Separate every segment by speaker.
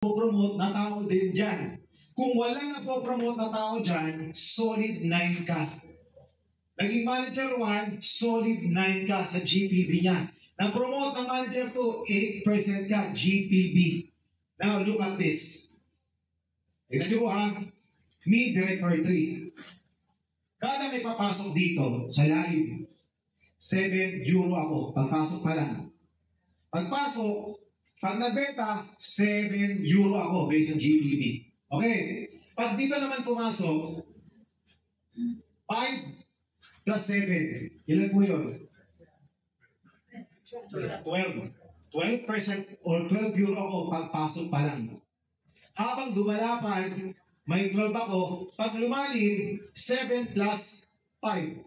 Speaker 1: promote na tao din dyan. Kung wala na po-promote na tao dyan, solid 9 ka. Naging manager 1, solid 9 ka sa GPB niya. Nag-promote ng manager 2, 8% ka, GPB. Now, look at this. Tignan niyo po ha. Me, Director 3. Kada may papasok dito sa live, 7 euro ako. Pagpasok pa lang. Pagpasok, pag nagbenta, 7 euro ako based on GPB. Okay. Pag dito naman pumasok, 5 plus 7. Ilan po yun? 12. 12% or 12 euro ako pagpasok pa lang. Habang lumalapad, may 12 ako. Pag lumalim, 7 plus 5.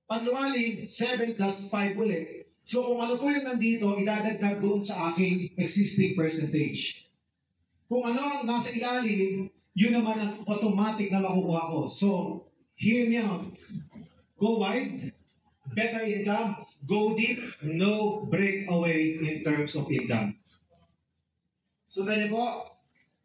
Speaker 1: Pag lumalim, 7 plus 5 ulit. So kung ano po yung nandito, idadagdag doon sa aking existing percentage. Kung ano ang nasa ilalim, yun naman ang automatic na makukuha ko. So, hear me out. Go wide, better income. Go deep, no breakaway in terms of income. So, dahil po,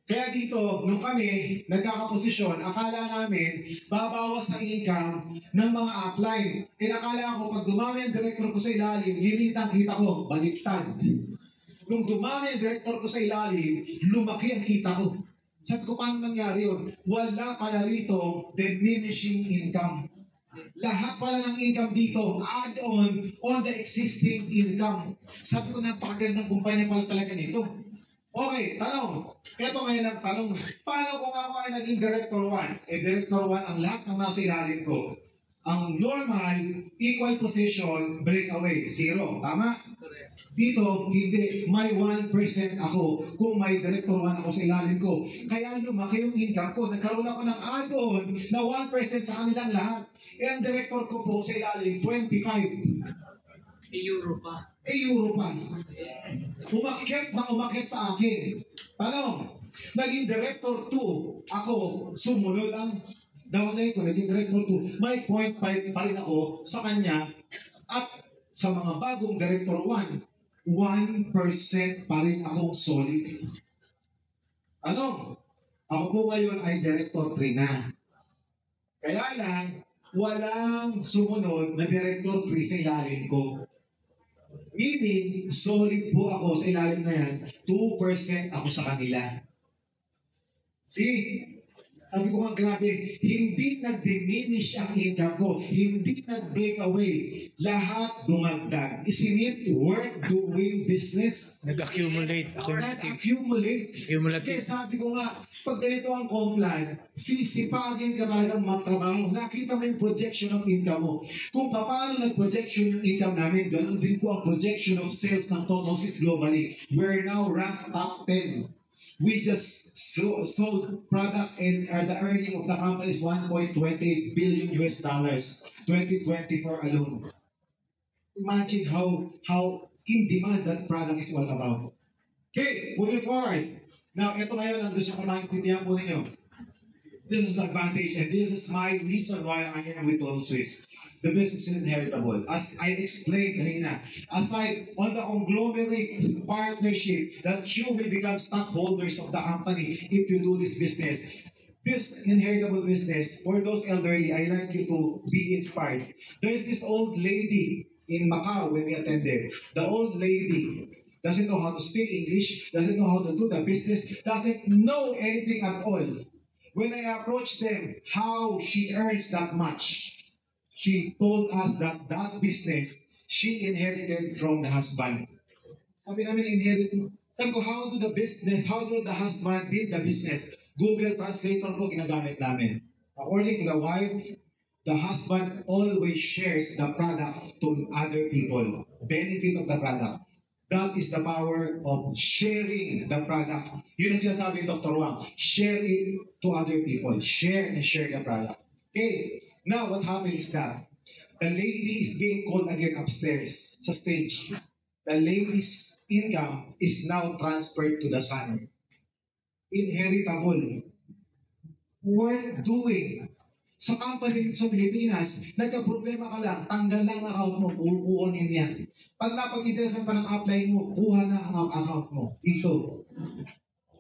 Speaker 1: kaya dito, nung kami nagkakaposisyon, akala namin babawas ang income ng mga upline. Akala ko, pag dumami ang director ko sa ilalim, lilitang kita ko, baliktad. Nung dumami ang director ko sa ilalim, lumaki ang kita ko. Sabi ko, paano nangyari yun? Wala pala rito diminishing income. Lahat pala ng income dito, add on the existing income. Sabi ko, napakagandang kumpanya pala talaga nito. Okay, tanong. Ito ngayon ang tanong. Paano kung ako ay naging Director 1? Director 1 ang lahat ng nasa ilalim ko. Ang normal, equal position, breakaway, 0. Tama? Dito, hindi. May 1% ako kung may Director 1 ako sa ilalim ko. Kaya lumaki yung income ko. Nagkaroon ako ng add-on na 1% sa kanilang lahat. Ang Director ko po sa ilalim, 25.
Speaker 2: Euro pa.
Speaker 1: Euro pa. Umakyat sa akin. Tanong, naging Director 2, ako, sumunod ang downline ko, naging Director 2, may 0.5 pa rin ako sa kanya at sa mga bagong Director 1, 1% pa rin ako solid. Tanong, ako po ngayon ay Director 3 na. Kaya lang, walang sumunod na Director 3 sa ilalim ko. Meaning, solid po ako sa ilalim na yan, 2% ako sa kanila. See? Sabi ko nga, grabe, hindi nag-diminish ang income ko, hindi nag-break away. Lahat dumagdag. Isn't it worth doing business?
Speaker 2: Nag-accumulate.
Speaker 1: Nag-accumulate. Kaya sabi ko nga, pag ganito ang complan, sisipagin ka talagang magtrabaho. Nakita mo yung projection of income mo. Kung paano nag-projection yung income namin, ganun din po ang projection of sales ng Tonosis globally. We're now ranked top 10. We just sold products and the earning of the company is $1.28 billion 2024 alone. Imagine how in demand that product is all about. Okay, moving forward. Now, ito ngayon ang gusto ko maintindihan po ninyo. This is advantage and this is my reason why I am with Tono Swiss. The business is inheritable. As I explained kanina, aside on the conglomerate partnership that you will become stockholders of the company if you do this business. This inheritable business, for those elderly, I like you to be inspired. There is this old lady in Macau when we attended. The old lady doesn't know how to speak English, doesn't know how to do the business, doesn't know anything at all. When I approached them, how she earns that much, she told us that business she inherited from the husband. Sabi namin, inherit. Sabi ko, how do the husband did the business? Google Translator po ginagamit namin. According to the wife, the husband always shares the product to other people. Benefit of the product. That is the power of sharing the product. Yun ang sinasabi ni Dr. Wang. Share it to other people. Share and share the product. Okay. Now, what happened is that the lady is being called again upstairs sa stage. The lady's income is now transferred to the son. Inheritable. Worth doing. Sa company sa Pilipinas, nagka-problema ka lang, tanggal lang ang account mo, kukunin yan. Pag napag-interesan pa ng upline mo, kuha na ang account mo. Ito.